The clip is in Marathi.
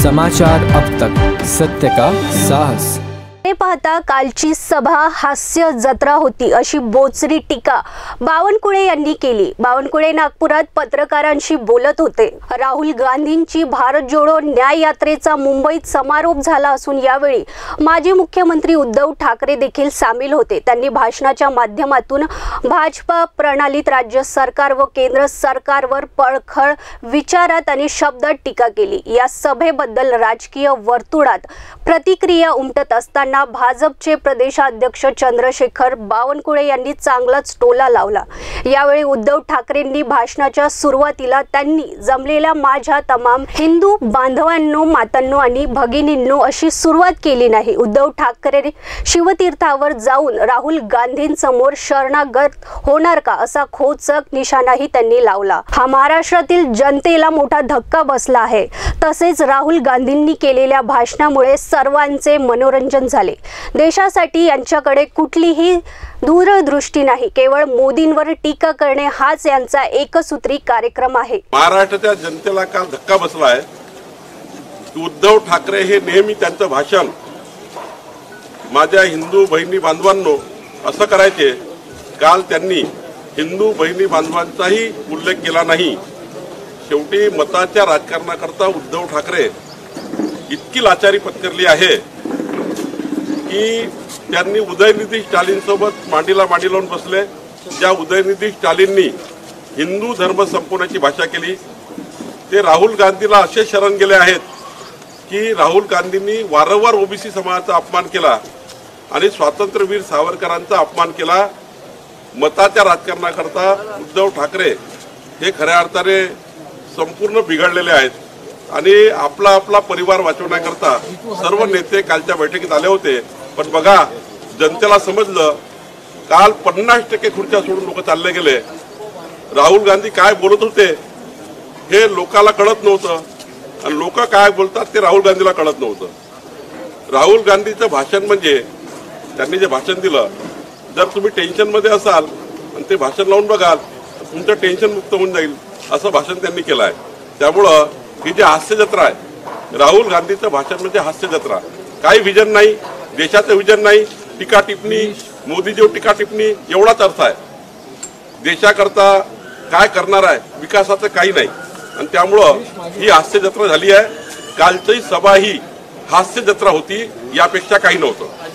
समाचार अब तक, सत्य का साहस। पाहता कालची सभा हास्य जत्रा होती अशी बोचरी टीका बावनकुळे यांनी केली। बावनकुळे नागपुरात पत्रकारांशी बोलत होते। राहुल गांधींची भारत जोडो न्याय यात्रेचा मुंबईत समारोप झाला असून यावेळी माजी मुख्यमंत्री उद्धव ठाकरे देखील सामील होते। त्यांनी भाषणाच्या माध्यमातून भाजपा प्रणालीत राज्य सरकार व केंद्र सरकारवर पळखळ विचारात आणि शब्दात टीका केली। या सभेबद्दल राजकीय वर्तुळात प्रतिक्रिया उमटत असताना भाजपचे प्रदेशाध्यक्ष चंद्रशेखर बावनकुळे यांनी चांगलाच टोला लावला। यावेळी उद्धव ठाकरेंनी भाषणाच्या सुरुवातीला त्यांनी जमलेल्या माझ्या तमाम हिंदू बांधवांनो, मातांनो आणि भगिनींनो अशी सुरुवात केली नाही। उद्धव ठाकरे शिवतीर्थावर जाऊन राहुल गांधींसमोर शरणागत होणार का असा खोचक निशाणाही त्यांनी लावला। हा महाराष्ट्रातील जनतेला मोठा धक्का बसला आहे। तसेच राहुल गांधींनी केलेल्या भाषणामुळे सर्वांचे मनोरंजन झाले। देशासाठी यांच्याकडे कुठलीही दूरदृष्टी नाही, केवळ मोदींवर टीका करणे हाच यांचा एकसूत्री कार्यक्रम आहे। महाराष्ट्राच्या जनतेला काल धक्का बसला आहे। उद्धव ठाकरे हे नेहमी त्यांचं भाषण माझ्या हिंदू बहिणी बांधवांनो असं करायचे। काल त्यांनी हिंदू बहिणी बांधवांचाही उल्लेख केला नाही। शेवटी मताच्या राजकारणाकरता उद्धव ठाकरे इतकी लाचारी पत्करली आहे की त्यांनी उदयनिधी स्टालिन सोबत मांडीला मांडी लावून बसले। ज्या उदयनिधी स्टालिननी हिंदू धर्म संपवण्याची भाषा केली ते राहुल गांधीला असे शरण गेले आहेत की राहुल गांधींनी वारंवार ओबीसी समाजाचा अपमान केला आणि स्वातंत्र्यवीर सावरकरांचा अपमान केला। मताच्या राजकारणाकरता उद्धव ठाकरे हे खऱ्या अर्थाने संपूर्ण बिघडलेले आहेत आणि आपला आपला परिवार वाचवण्याकरता सर्व नेते कालच्या बैठकीत आले होते। पण बघा, जनतेला समजलं काल 50% खुर्च्या सोडून लोक चालले गेले। राहुल गांधी काय बोलत होते हे लोकाला कळत नव्हतं आणि लोक काय बोलतात ते राहुल गांधीला कळत नव्हतं। राहुल गांधीचं भाषण म्हणजे त्यांनी जे भाषण दिलं, जर तुम्ही टेन्शनमध्ये असाल आणि ते भाषण लावून बघाल तुमचं टेन्शन मुक्त होऊन जाईल असं भाषण त्यांनी केलं आहे। त्यामुळं ही जी हास्य जत्रा आहे, राहुल गांधीचं भाषण म्हणजे हास्य जत्रा। काही विजन नाही, देशाचं विजन नाही, टीका टिप्पणी, मोदीजीवर टीका टिप्पणी एवढाच अर्थ आहे। देशाकरता काय करणार आहे, विकासाचं काही नाही आणि त्यामुळं ही हास्य जत्रा झाली आहे। कालची सभा ही हास्य जत्रा होती, यापेक्षा काही नव्हतं।